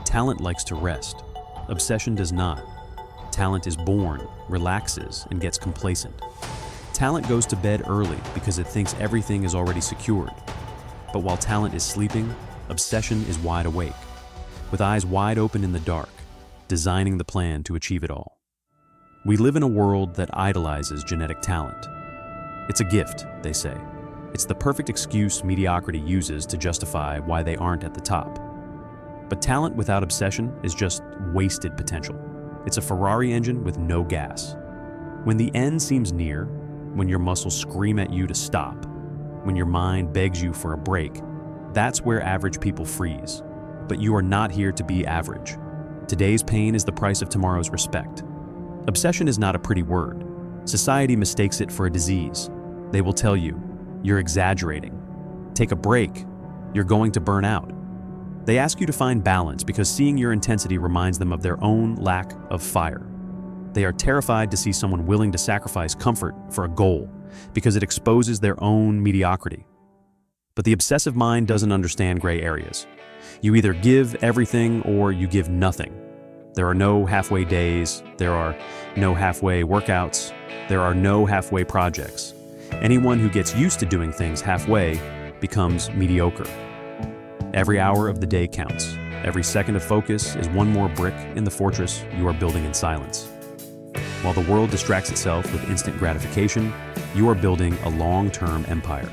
Talent likes to rest. Obsession does not. Talent is born, relaxes, and gets complacent. Talent goes to bed early because it thinks everything is already secured. But while talent is sleeping, obsession is wide awake, with eyes wide open in the dark, designing the plan to achieve it all. We live in a world that idolizes genetic talent. It's a gift, they say. It's the perfect excuse mediocrity uses to justify why they aren't at the top. But talent without obsession is just wasted potential. It's a Ferrari engine with no gas. When the end seems near, when your muscles scream at you to stop, when your mind begs you for a break, that's where average people freeze. But you are not here to be average. Today's pain is the price of tomorrow's respect. Obsession is not a pretty word. Society mistakes it for a disease. They will tell you, you're exaggerating. Take a break. You're going to burn out. They ask you to find balance because seeing your intensity reminds them of their own lack of fire. They are terrified to see someone willing to sacrifice comfort for a goal because it exposes their own mediocrity. But the obsessive mind doesn't understand gray areas. You either give everything or you give nothing. There are no halfway days, there are no halfway workouts, there are no halfway projects. Anyone who gets used to doing things halfway becomes mediocre. Every hour of the day counts. Every second of focus is one more brick in the fortress you are building in silence. While the world distracts itself with instant gratification, you are building a long-term empire.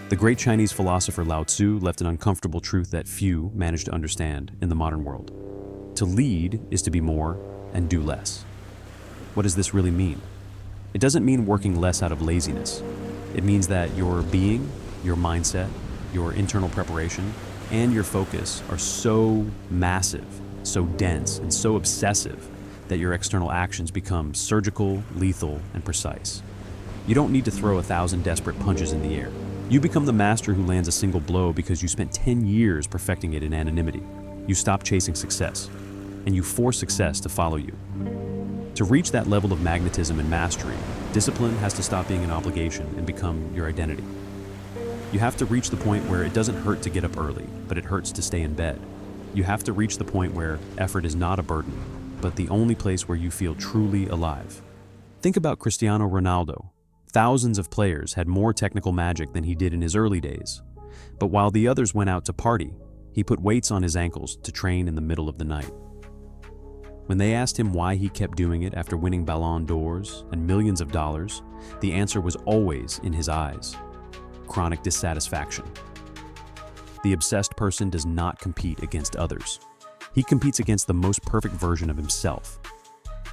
The great Chinese philosopher Lao Tzu left an uncomfortable truth that few manage to understand in the modern world. To lead is to be more and do less. What does this really mean? It doesn't mean working less out of laziness. It means that your being, your mindset, your internal preparation, and your focus are so massive, so dense, and so obsessive that your external actions become surgical, lethal, and precise. You don't need to throw 1,000 desperate punches in the air. You become the master who lands a single blow because you spent 10 years perfecting it in anonymity. You stop chasing success, and you force success to follow you. To reach that level of magnetism and mastery, discipline has to stop being an obligation and become your identity. You have to reach the point where it doesn't hurt to get up early, but it hurts to stay in bed. You have to reach the point where effort is not a burden, but the only place where you feel truly alive. Think about Cristiano Ronaldo. Thousands of players had more technical magic than he did in his early days. But while the others went out to party, he put weights on his ankles to train in the middle of the night. When they asked him why he kept doing it after winning Ballon d'Ors and millions of dollars, the answer was always in his eyes: chronic dissatisfaction. The obsessed person does not compete against others. He competes against the most perfect version of himself.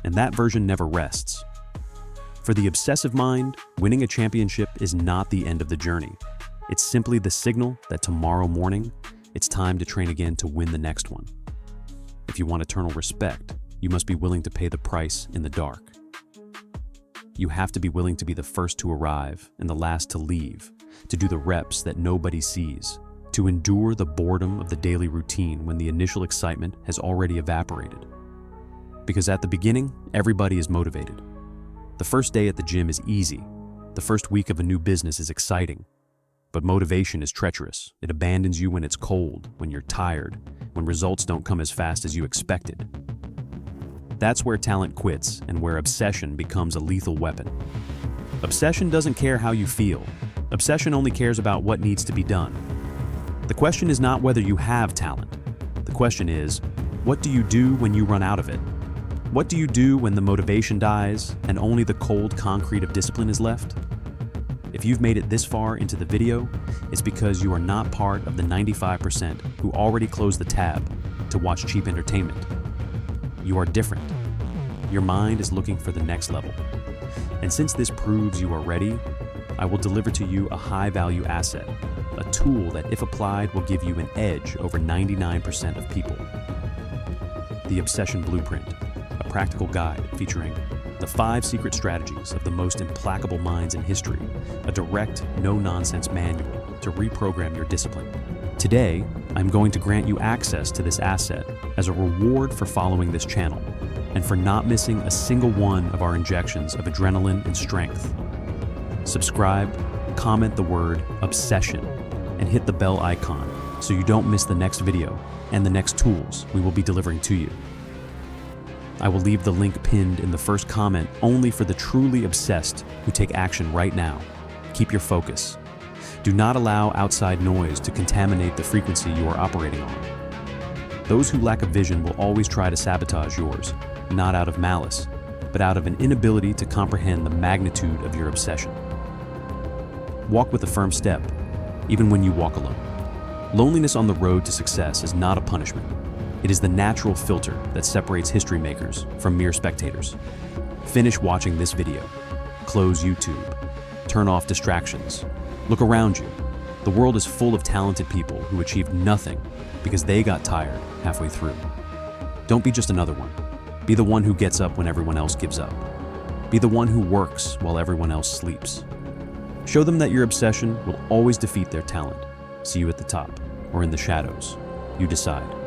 And that version never rests. For the obsessive mind, winning a championship is not the end of the journey. It's simply the signal that tomorrow morning, it's time to train again to win the next one. If you want eternal respect, you must be willing to pay the price in the dark. You have to be willing to be the first to arrive and the last to leave, to do the reps that nobody sees, to endure the boredom of the daily routine when the initial excitement has already evaporated. Because at the beginning, everybody is motivated. The first day at the gym is easy. The first week of a new business is exciting. But motivation is treacherous. It abandons you when it's cold, when you're tired, when results don't come as fast as you expected. That's where talent quits and where obsession becomes a lethal weapon. Obsession doesn't care how you feel. Obsession only cares about what needs to be done. The question is not whether you have talent. The question is, what do you do when you run out of it? What do you do when the motivation dies and only the cold concrete of discipline is left? If you've made it this far into the video, it's because you are not part of the 95% who already closed the tab to watch cheap entertainment. You are different. Your mind is looking for the next level. And since this proves you are ready, I will deliver to you a high-value asset, a tool that, if applied, will give you an edge over 99% of people. The Obsession Blueprint, a practical guide featuring the 5 secret strategies of the most implacable minds in history, a direct, no-nonsense manual to reprogram your discipline. Today, I'm going to grant you access to this asset as a reward for following this channel and for not missing a single one of our injections of adrenaline and strength. Subscribe, comment the word obsession, and hit the bell icon so you don't miss the next video and the next tools we will be delivering to you. I will leave the link pinned in the first comment only for the truly obsessed who take action right now. Keep your focus. Do not allow outside noise to contaminate the frequency you are operating on. Those who lack a vision will always try to sabotage yours, not out of malice, but out of an inability to comprehend the magnitude of your obsession. Walk with a firm step, even when you walk alone. Loneliness on the road to success is not a punishment. It is the natural filter that separates history makers from mere spectators. Finish watching this video. Close YouTube. Turn off distractions. Look around you. The world is full of talented people who achieved nothing because they got tired halfway through. Don't be just another one. Be the one who gets up when everyone else gives up. Be the one who works while everyone else sleeps. Show them that your obsession will always defeat their talent. See you at the top or in the shadows. You decide.